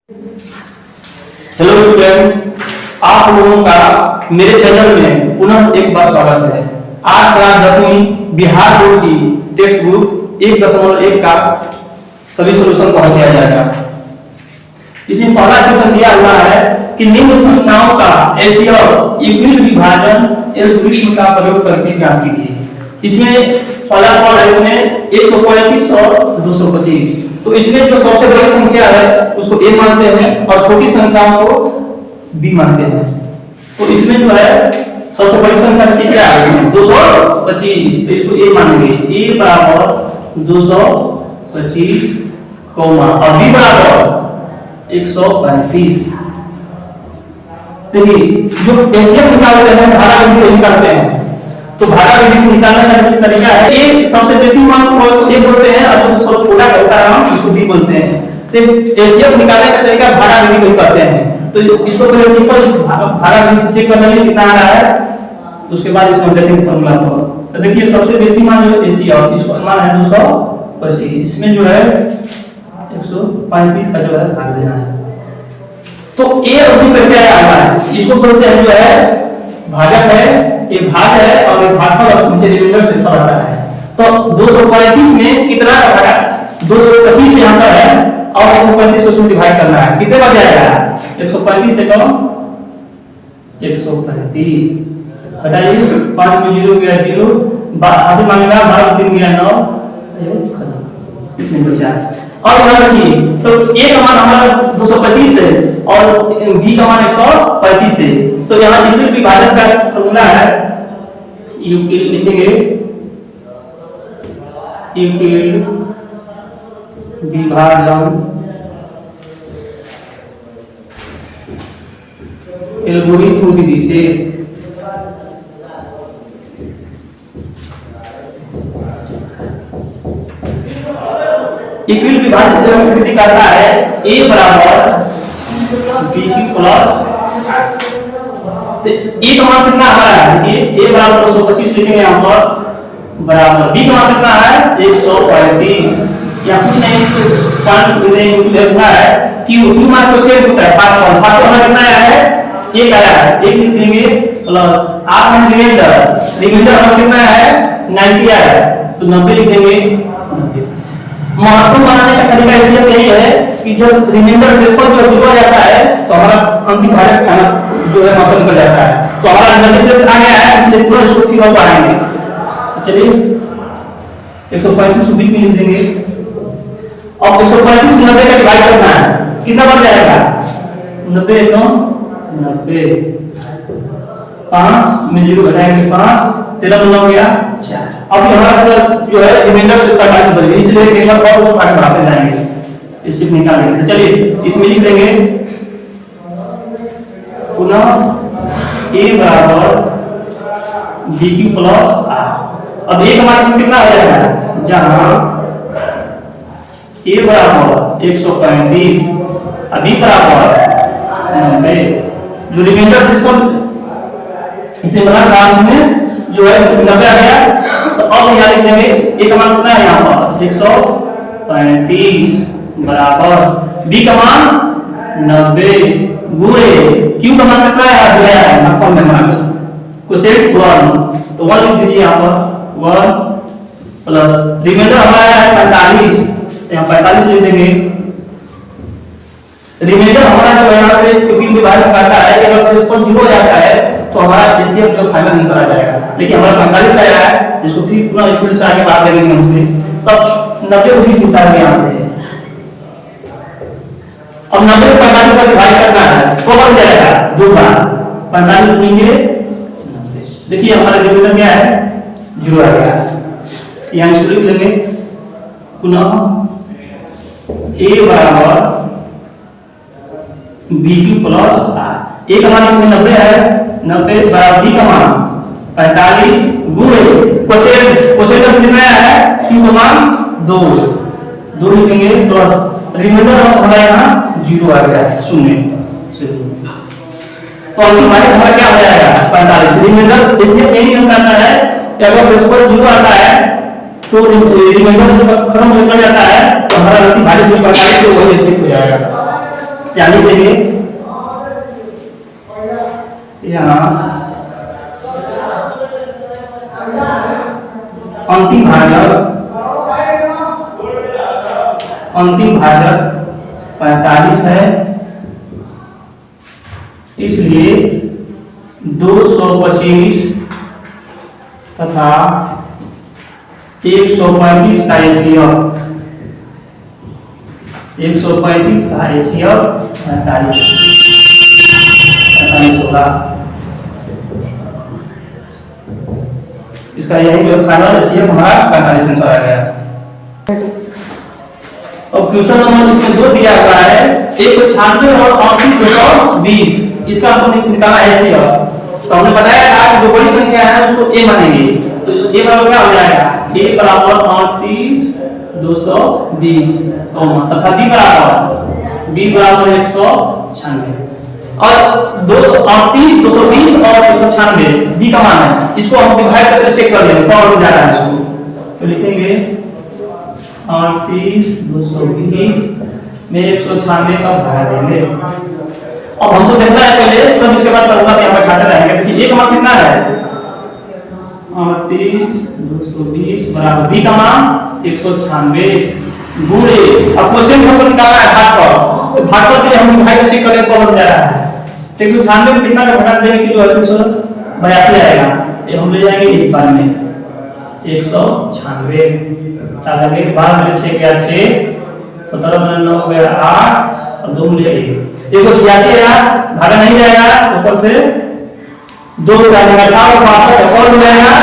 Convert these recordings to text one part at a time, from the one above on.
Hello student, आप लोगों का मेरे चैनल में पुनः एक बार स्वागत है। आज क्लास 10वीं बिहार बोर्ड की टेक्स्ट बुक 1.1 का सभी सॉल्यूशन को हल किया जाएगा। इसमें पहला क्वेश्चन दिया हुआ है कि निम्न संख्याओं का एलसीएम और यूक्लिड विभाजन एलसीएम का प्रयोग करके ज्ञात कीजिए। इसमें पहला सवाल है, इसमें 135 और 225। तो इसमें जो सबसे बड़ी संख्या है उसको a मानते हैं और छोटी संख्याओं को b मानते हैं। तो इसमें जो है सबसे बड़ी संख्या क्या है 225, तो इसको a मानेंगे। a बराबर 225 और b बराबर 135। देखिए जो एलसीएम निकालते हैं भागा विधि से निकालते हैं, तो भागा विधि से निकालने का तरीका है एक सबसे बेसी मान को a बोलते हैं और जो सब छोटा होता है उसको b बोलते हैं। तो एलसीएम निकालने का तरीका भागा विधि को करते हैं। तो इसको पहले सिंपल भागा विधि से चेक करने में कितना आ रहा है, उसके बाद इसको देखेंगे फॉर्मूला को। तो देखिए सबसे बेसी मान जो एलसीएम इसको मान है 225, इसमें जो है 135 का जो है भाग देना है। तो a और b कैसे आया है, इसको बोलते हैं जो है भाजक है, ये भाग है और ये भागफल और नीचे रिमाइंडर से आता है। तो 235 में कितना का भागा 225 यहां पर है और 135 को उसमें डिवाइड करना है, कितने बार जाएगा 135 से कम 135 हटाइए 5 में 0 गया 0 आगे मांगेगा 12 3 गया 9 खत्म, कितने बचा। और यहां रखिए तो a का मान हमारा 225 है और b का मान 135 है। तो यहां यूक्लिड विभाजन का फॉर्मूला है, यूक्लिड लिखेंगे यूक्लिड विभाजन एल्गोरिथम विधि से यूक्लिड विभाजन विधि करता है a बराबर b की प्लस a का मान कितना आ रहा है, देखिए a बराबर 225 लिखेंगे यहां पर बराबर b का मान कितना है 135। या कुछ नहीं तो पॉइंट लिखना है कि q मान को सेट होता है 5 का कितना आया है 1 आया है, 1 लिख देंगे प्लस आप में रिमाइंडर हमारा कितना है 90 आया है, तो 90 लिख देंगे 90। महत्वपूर्ण बनाने का तरीका इसलिए यही है कि जब रिमाइंडर शेषफल जो जुड़ जाता है तो हमारा अंतिम भाजक खाना जो है मौसम कर जाता है। तो हमारा रिमाइंडर शेष आ गया है, इसलिए पूरा इसको फिर बढ़ाएंगे। चलिए 135 को 20 में लिख देंगे। अब 135 को 90 का डिवाइड करना है, कितना बढ़ जाएगा 90 1 90 5 में 0 घटाएंगे 5 13 में 9 गया 4। अब हमारा जो है रिमाइंडर से 45 बन गया, इसलिए एक बार और उसको आगे बढ़ाते जाएंगे, इससे निकालेंगे। तो चलिए इसमें लिख देंगे पुनः a बराबर b की प्लस r। अब a का मान इसमें कितना हो जाएगा, जहां a बराबर 135 और b बराबर 90, जो रिमाइंडर सिस्टम इसे बना रहा में जो है 90 आ गया। तो अब यहां लिख देंगे a का मान कितना है यहां पर 135 बराबर b का मान 90 गुणे q का मान कितना है दिया है आपको में मान कोसेट 1, तो 1 लिख दीजिए यहां पर 1 प्लस रिमाइंडर हमारा है 45, तो यहां 45 लिख देंगे। रिमाइंडर हमारा जो है यहां पे क्योंकि विभाजन करता है अगर शेषफल 0 हो जाता है तो हमारा एलसीएम जो फाइनल आंसर आ जाएगा, लेकिन हमारा 45 आया है, इसको फिर पूरा यूक्लिड से आगे बात करेंगे हमसे। तब 90 को फिर निकाल देंगे यहां से। अब 90 को 45 का डिवाइड करना है तो बन जाएगा 2 बार 45 लेंगे 90। देखिए हमारा रिमाइंडर क्या है 0 आ गया। यहां इसको लिख लेंगे पुनः a बराबर b की प्लस r। a का मान इसमें 90 है, 90 बराबर b का मान 45 गुणे कोसेट कितना है c का मान 2 लिखेंगे प्लस रिमाइंडर हमारा यहाँ 0 आ गया है 0। तो हमारा क्या हो जाएगा 45। रिमाइंडर इससे नहीं करना है, अगर शेषफल 0 आता है तो रिमाइंडर जब खत्म हो जाता है तो हमारा अंतिम भाजक जो 45 है वही ऐसे हो जाएगा। यानी देंगे यहाँ अंतिम भाजक 45 है, इसलिए 225 तथा 135 का एसीएफ 135 का एसीएफ 45 होगा। इसका यही जो फाइनल एसीएफ हमारा 45 आंसर आ गया। और क्वेश्चन नंबर इसमें जो दिया हुआ है 196 और 220, इसका हमको निकालना एसीएफ। तो हमने बताया था कि जो बड़ी संख्या है उसको ए मानेंगे, तो ए बराबर क्या हो जाएगा, ए बराबर 38 220 तथा बी बराबर 196 और 238 220 और 196 बी का मान है। इसको हम डिवाइड करके चेक कर लेंगे कौन हो जा रहा है इसको। तो लिखेंगे 38 220 में 196 का भाग देंगे। अब हमको देखना है पहले, तब इसके बाद करूंगा कि यहाँ बैठाते रहेंगे। देखिए ए का मान कितना है 38 220 बराबर बी का मान 196 गुणे, अब क्वेश्चन हमको निकालना है भागफल। तो भागफल के लिए हम भाग चेक करें कौन हो जा रहा है। 196 में कितना का घटा देंगे कि 382 आएगा, ये हम ले जाएंगे एक बार में 196 डाल देंगे। 12 में 6 गया 6, 17 में 9 गया 8 और 2 में 1 186 आया, भागा नहीं जाएगा, ऊपर से 2 जाएगा 8 और 5 और हो जाएगा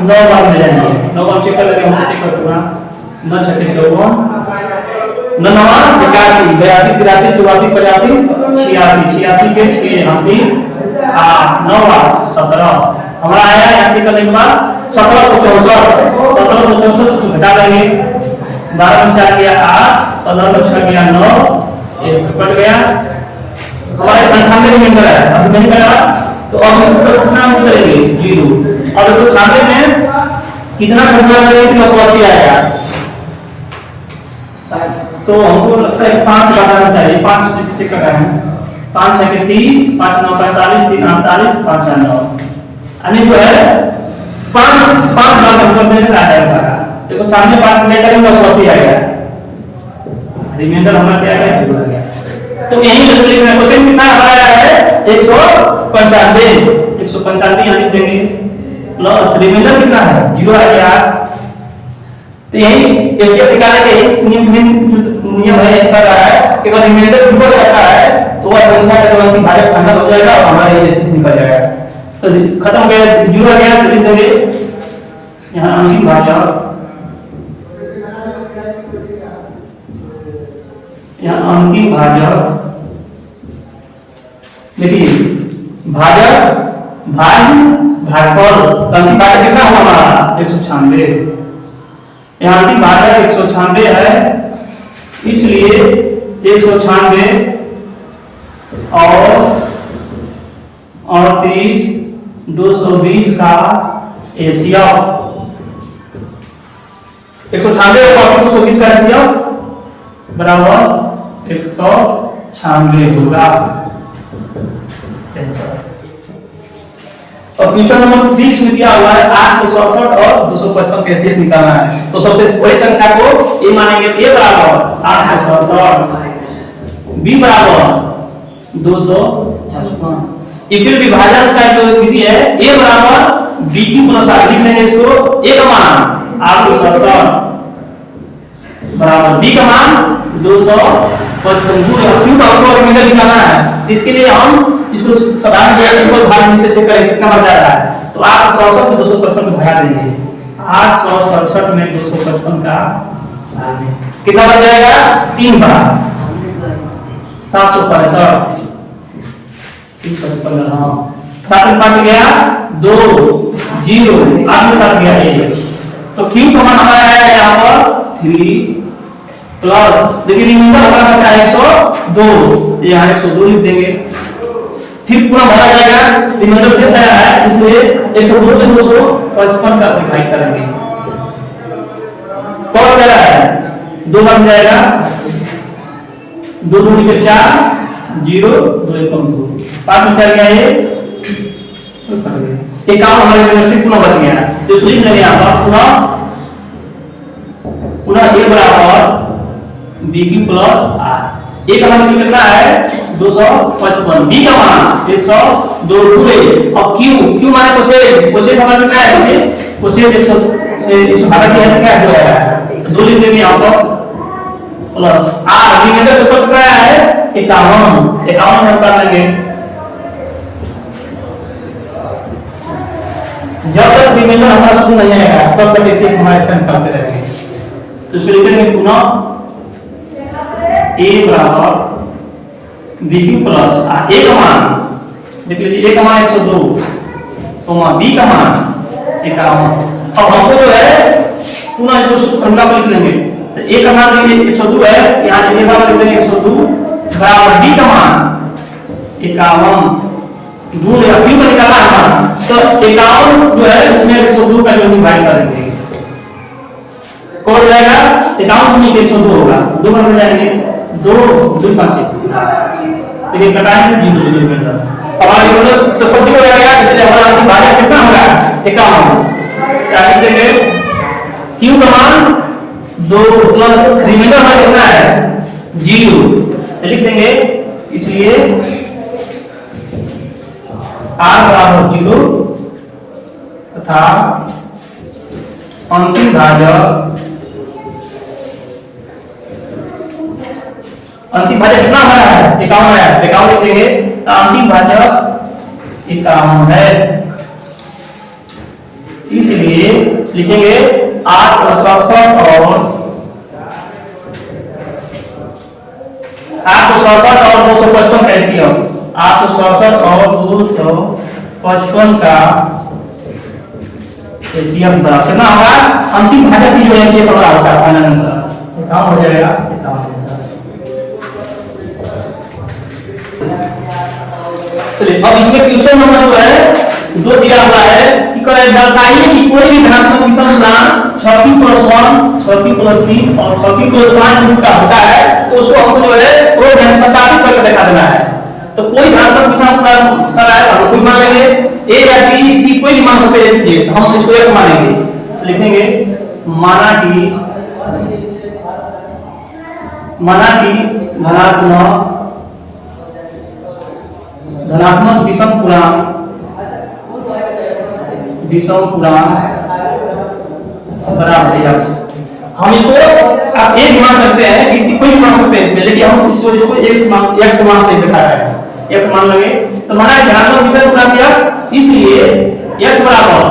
9 बार में जाएंगे। 9 बार चेक कर लेंगे, हम चेक कर पूरा 9 6 54 9 9 81 82 83 84 85 86 86 के 6 80 8 9 17 हमारा आया। यहाँ चेक करने के बाद 1764 घटा देंगे। 12 में 4 गया 8, 15 में 6 गया 9, एक कट गया हमारे 98 रिमाइंडर है। अब नहीं करा तो अब इसको कितना हम करेंगे 0 और तो 98 में कितना घटना करेंगे 380 आएगा। तो हमको लगता है 5 घटाना चाहिए, 5 चेक कर रहे हैं। 5 6 के 30, 5 9 45 3 48 5 9 यानी जो है 5 भाग हमको देने का आएगा। देखो सामने 5 में करेंगे 180 आएगा, रिमाइंडर हमारा क्या आएगा 0 आ गया। तो यही लिखना क्वेश्चन कितना हमारा है 195 यहाँ लिख देंगे प्लस रिमाइंडर कितना है 0 आ गया। तो यही एसीएफ निकालने के नियम है एक कर रहा है कि अगर रिमाइंडर 0 रहता है तो वह संख्या का जो भाजक फाइनल हो जाएगा और हमारा एसीएफ निकल जाएगा। तो खत्म हो गया 0 आ गया, तो लिख देंगे यहाँ अंतिम भाजक, यहाँ अंतिम भाजक देखिए भाजक भागफल अंतिम भाजक कितना हुआ हमारा 196। यहाँ अंतिम भाजक 196 है, इसलिए 196 और 38 220 का एसीएफ 196 और 220 का एसीएफ बराबर 196 होगा। और क्वेश्चन नंबर 3 में दिया हुआ है 867 और 255 का एसीएफ निकालना है। तो सबसे बड़ी संख्या को ए मानेंगे, ए बराबर 867 बी बराबर 256। इक्वल विभाजन का जो विधि है ए बराबर बी की प्लस आर लिख लेंगे इसको। ए का मान 867 बराबर बी का मान 255 क्यों का रिमाइंडर निकालना है। इसके लिए हम इसको साधारण सिंपल भाग से चेक करें कितना बन जा रहा है। तो 867 को 255 में भगा देंगे, 867 में 255 का कितना बन जाएगा 3 बार 765 7 में 5 गया 2 0 8 में 7 गया 1। तो क्यू का मान हमारा आया यहाँ पर 3 प्लस देखिए रिमाइंडर हमारा बचा 102, यहाँ 102 लिख देंगे। फिर पूरा भरा जाएगा, रिमाइंडर शेष आया है इसलिए 102 में 255 का डिवाइड करेंगे। कौन दे रहा है 2 बन जाएगा 2 दूनी के 4 0 2 एकम 2 5 में चल गया ये काम हमारे यूनिवर्सिटी पुनः बच गया। तो इसको लिख लेंगे यहाँ पर पुनः a बराबर b की प्लस r। a का मान कितना है 255, b का मान 102 पूरे। और q माने कोसेक हमारा कितना है कोसेक 118 की है क्या हो जाएगा 2 लिख देंगे यहाँ पर प्लस r रिमाइंडर से कितना है 51 हम कर लेंगे। जब तक रिमाइंडर हमारा शून्य नहीं आएगा तब तक इसे हमारे स्टैंड करते रहेंगे। तो इसको लिखेंगे पुनः a बराबर b की प्लस a का मान देख लीजिए a का मान 102 b का मान 51। अब हमको जो है पुनः इसको फॉर्मूला पर लिख लेंगे। तो a का मान देखिए 102 है, यहाँ a का मान लिख देंगे 102 बराबर b का मान 51 2 या क्यों निकाला हमारा। तो 51 जो है उसमें 102 का जो डिवाइड करेंगे कौन हो जाएगा 51 में 102 होगा 2 में जाएंगे 2 2 5 लेकिन कटाएंगे 0 0 के अंदर हमारा ये सस्ती हो जाएगा। इसलिए हमारा अंतिम भाजक कितना होगा 51। क्या लिख देंगे q का मान 2 प्लस रिमाइंडर हमारा कितना है 0 लिख देंगे। इसलिए r बराबर 0 तथा अंतिम भाजक कितना हमारा है 51 है 51 लिखेंगे। तो अंतिम भाजक 51 है, इसलिए लिखेंगे 867 और 255 का एलसीएम 867 और 255 का एलसीएम कितना होगा अंतिम भाजक की जो एलसीएम होगा फाइनल आंसर काम हो जाएगा 51 आंसर। चलिए अब इसमें क्वेश्चन नंबर जो है दो दिया हुआ है कि करे दर्शाइए कि कोई भी धनात्मक विषम गुणांक 6p+1 6p+3 और 6p+5 का होता है तो उसको हमको जो है वो सत्यापित करके दिखा देना है। तो कोई धनात्मक विषम गुणांक कर रहा है हम कोई मान लेंगे a या b c कोई भी मान सकते हैं हम इसको x मानेंगे। तो लिखेंगे माना कि धनात्मक विषम पूर्णांक बराबर x। हम इसको आप एक मान सकते हैं किसी कोई मान सकते हैं इसमें, लेकिन हम इसको x मान से दिखा रहे हैं x मान लगे। तो माना धनात्मक विषम पूर्णांक x, इसलिए x बराबर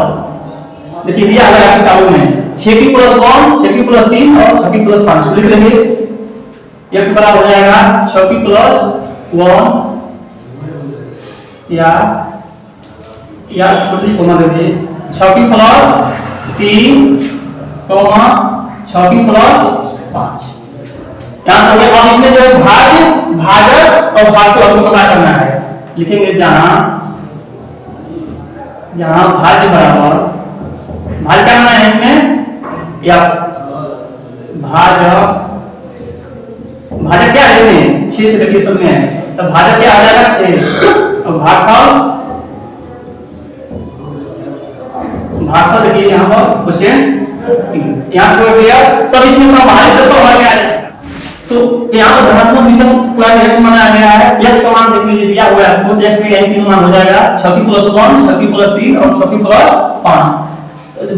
देखिए दिया है आपकी किताबों में 6p+1 6p+3 और 6p+5 लिख लेंगे। x बराबर हो जाएगा 6p+1 या छोटी कोमा दे दिए 6p+3 6p+5 यहाँ हो गया। अब इसमें जो है भाजक और भाग को आपको पता करना है। लिखेंगे जहां भाज्य बराबर भाज्य क्या करना है इसमें x भाजक क्या है इसमें 6 से देखिए सब में है तो भाजक क्या आ जाएगा 6 और भागफल देखिए यहाँ पर क्वेश्चन यहाँ पे हो गया। तब इसमें समभाज्य शेष का मान क्या है तो यहाँ पर धनात्मक विषम पूर्णांक x माना गया है। x का मान देख लीजिए दिया हुआ है तो x में यही तीन मान हो जाएगा 6p+1 6p+3 और 6p+5।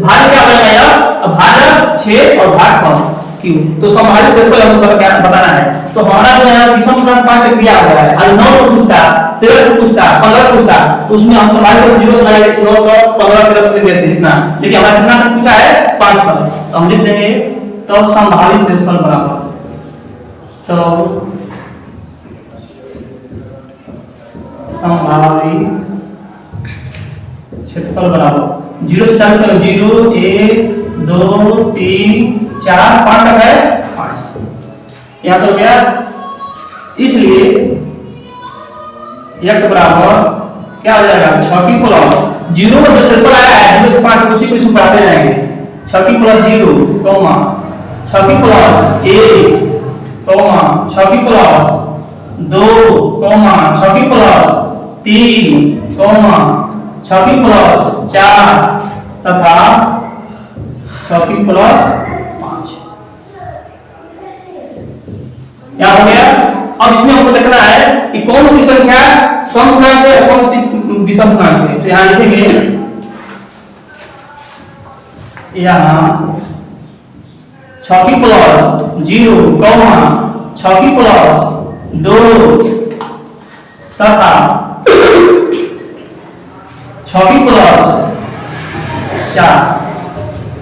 भाजक क्या हो जाएगा x और भाजक 6 और भागफल q। तो समभाज्य शेष को हमको बताना है। तो हमारा जो है विषम पूर्णांक 5 दिया हुआ है और 9 को पूछता 13 को पूछता 15 को पूछता तो उसमें हम समभाज्य को 0 से लगाएंगे 9 को 15 13 तक देते हैं इतना, लेकिन हमारा कितना तक पूछा है 5 तक तो हम लिख देंगे। तो समभाज्य शेषफल बराबर तो समभावी क्षेत्रफल बराबर 0 से चालू करो 0 1 2 3 4 5 तक है 5 यहाँ से हो गया। इसलिए x बराबर क्या हो जाएगा 6p+ 0 पर जो शेषफल आया है 0 से 5 उसी को इसमें बढ़ाते जाएंगे 6p+0 6p+1 6p+2 6p+3 2 comma 6 की प्लस 3 कॉमा 6 की प्लस 4 तथा 6 की प्लस 5। क्या हो गया? अब इसमें हमको देखना है कि कौन सी संख्या समपूर्णांक है, कौन सी विषम पूर्णांक है। तो यहां लिखेंगे, यहाँ 6 की प्लस 0 कॉमा 6 की प्लस 2 तथा 6 की प्लस 4।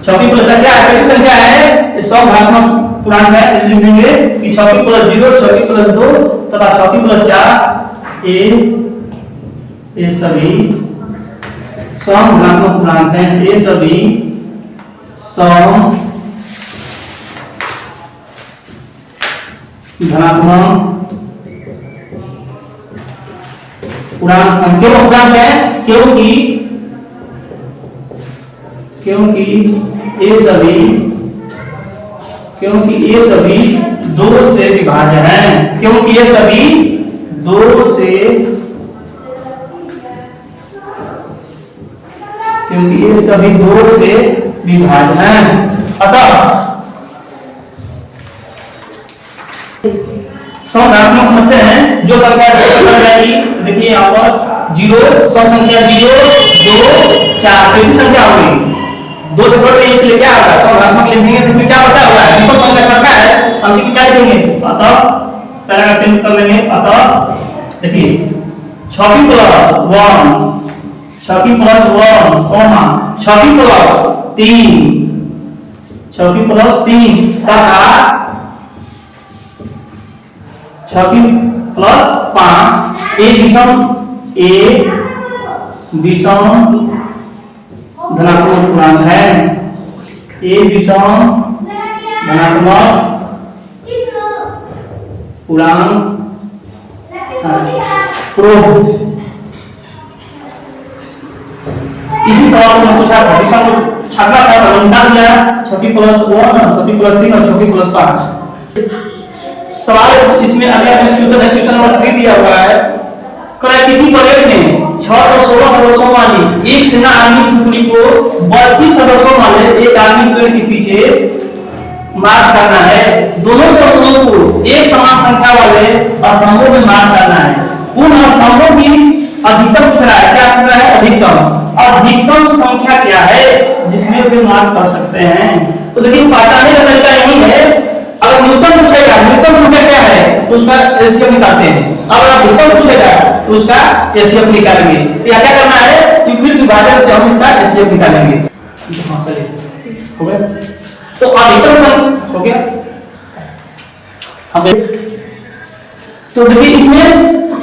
6 की प्लस क्या है, कैसी संख्या है? ये सब घातांक पूर्णांक है। लिख देंगे कि 6 की प्लस 0, 6 की प्लस 2 तथा 6 की प्लस 4 ये सभी समघातांक पूर्णांक हैं। ये सभी सम धनात्मक पूर्णांक है। क्यों पूर्णांक है? क्योंकि ये सभी 2 से विभाज्य हैं। क्योंकि ये सभी 2 से विभाज्य हैं। अतः समघातांक समझते हैं। जो संख्या जाएगी, देखिए यहाँ पर 0 सम संख्या 0 2 4 कैसी संख्या होगी? 2 से बढ़ रही है, इसलिए क्या होगा? समघातांक लिख देंगे। इसमें क्या बता हुआ है? विषम संख्या करना है, हम क्या लिखेंगे? अतः पहला प्रिंट कर लेंगे। अतः देखिए 6 की प्लस 1 6 की प्लस 1 कॉमा 6 की प्लस 3 6 की प्लस 3 तथा 6 की प्लस 5 एक विषम धनात्मक पूर्णांक है। एक विषम धनात्मक पूर्णांक इसी सवाल में पूछा था, विषम छात्रा का निकाल दिया 6 की प्लस 1 6 की प्लस 3 और 6 की प्लस 5। सवाल इसमें अगला क्वेश्चन नंबर 3 दिया हुआ है। कह किसी परेड में 616 सदस्यों वाली एक सेना आर्मी टुकड़ी को 32 सदस्यों वाले एक आर्मी पेड़ के पीछे मार्च करना है। दोनों समूहों को एक समान संख्या वाले स्तंभों में मार्च करना है। उन स्तंभों की अधिकतम पूछ रहा है। क्या पूछ रहा है? अधिकतम संख्या क्या है जिसमें वे मार्च कर सकते हैं। तो देखिए पहचानने का तरीका यही है, अगर न्यूनतम पूछेगा न्यूनतम संख्या क्या है तो उसका एलसीएम निकालते हैं। अगर अधिकतम पूछेगा तो उसका एलसीएम निकालेंगे। तो क्या करना है? यूक्लिड विभाजन से हम इसका एलसीएम निकालेंगे। हां चलिए हो गया। तो अधिकतम हो गया। अब तो देखिए इसमें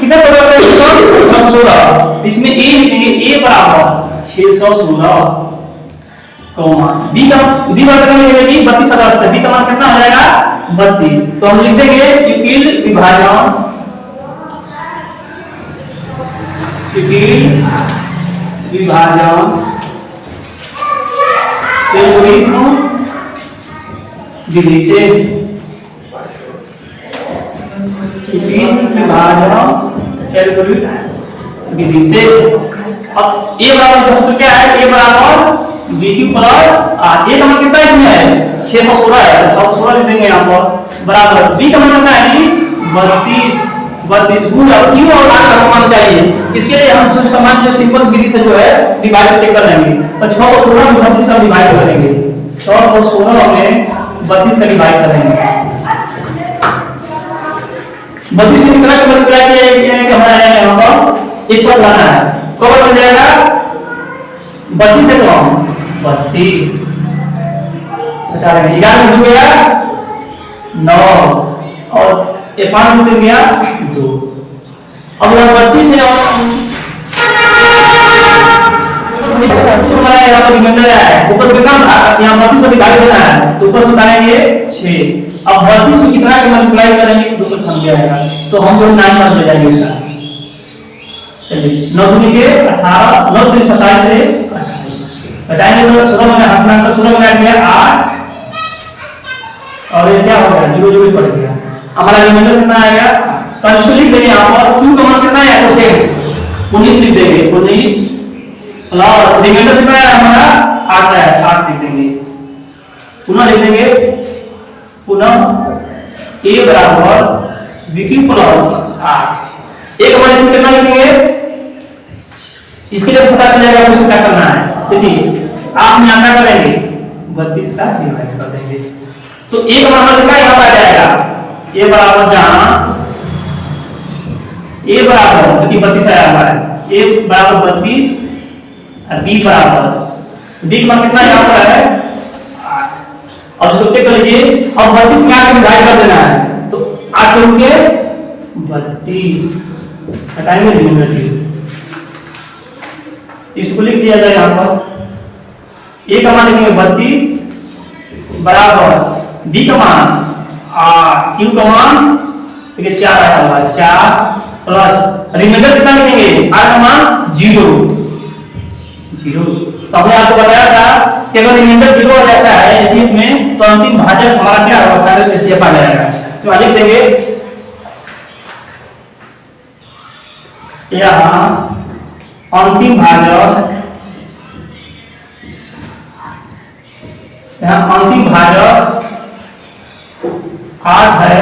कितने सदस्य हैं? 16। इसमें ए लिखेंगे, ए बराबर 616 कॉमा बी बराबर लिखेंगे 32 सदस्य। बी का मान कितना हो जाएगा? 32। तो हम लिख देंगे यूक्लिड विभाजन विधि से विधि से। अब ए बराबर सूत्र क्या है? ए बराबर बी क्यू प्लस आर। ए का मान कितना इसमें है? 616 है। 616 लिख देंगे यहाँ पर बराबर बी का मान कितना है? 32 गुण और क्यू और आर का मान चाहिए। इसके लिए हम जो समान जो सिंपल विधि से जो है डिवाइड चेक कर लेंगे। तो 616 में 32 का डिवाइड करेंगे। 616 में 32 का डिवाइड करेंगे। 32 से निकला के मल्टीप्लाई किया कि हमारा यहाँ पर 100 लाना है। कब बन जाएगा? 32 से कम 32 हटा देंगे। 11 हो गया 9 और ये 5 हो गया 2। अब यहाँ 32 है हमारा यहाँ पर रिमाइंडर है। ऊपर से कितना यहाँ 32 से डिवाइड करना है तो ऊपर से उतारेंगे 6। अब 32 से कितना के मल्टीप्लाई करेंगे 296 आएगा। तो हम लोग 9 मार्क ले जाएंगे इसका। चलिए 9 दूनी के 18 9 दूनी 27 से 28 घटाएंगे तो 16 में हंसना तो 16 में आ गया 8 और ये क्या हो गया 0 0 पड़ गया। हमारा रिमाइंडर कितना आएगा? तो इसको लिख देंगे यहाँ पर q का मान कितना है, तो सेम 19 लिख देंगे, 19 प्लस रिमाइंडर कितना है हमारा 8 है, 8 लिख देंगे। पुनः लिख देंगे, पुनः a बराबर bq प्लस 8। एक हमारे इसमें कितना लिखेंगे, इसके लिए पता चल जाएगा कुछ क्या करना है। देखिए आप यहाँ क्या करेंगे, 32 का डिवाइड कर देंगे, तो एक बराबर कितना यहाँ पर आ जाएगा, a बराबर जहां a बराबर क्योंकि 32 आया हुआ है, a बराबर 32 और b बराबर b का मान कितना यहाँ पर है 8। अब सोचे कर लीजिए, अब 32 में आके डिवाइड कर देना है, तो 8 होंगे 32 हटाएंगे डिनोमिनेटर, इसको लिख दिया जाए यहाँ पर a का मान लिखेंगे 32 बराबर b का मान 8, q का मान देखिए 4 आया हुआ है, 4 प्लस रिमाइंडर कितना लिखेंगे, r का मान 0। तो हमने आपको बताया था कि अगर रिमाइंडर 0 हो जाता है इसी में तो अंतिम भाजक हमारा क्या होता है, शेप आ जाएगा। तो लिख देंगे यहाँ अंतिम भाजक, यहाँ अंतिम भाजक 8 है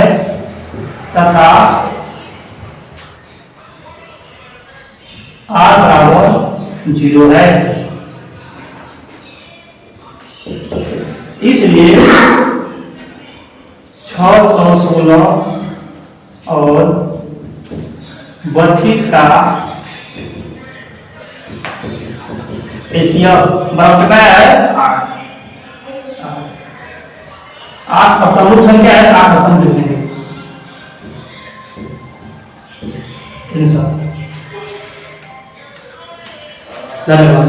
तथा r बराबर 0 है, इसलिए 616 और 32 का एशिया बराबर कितना है 8 का समरूप संख्या है, 8 का समरूप लिखेंगे। धन्यवाद।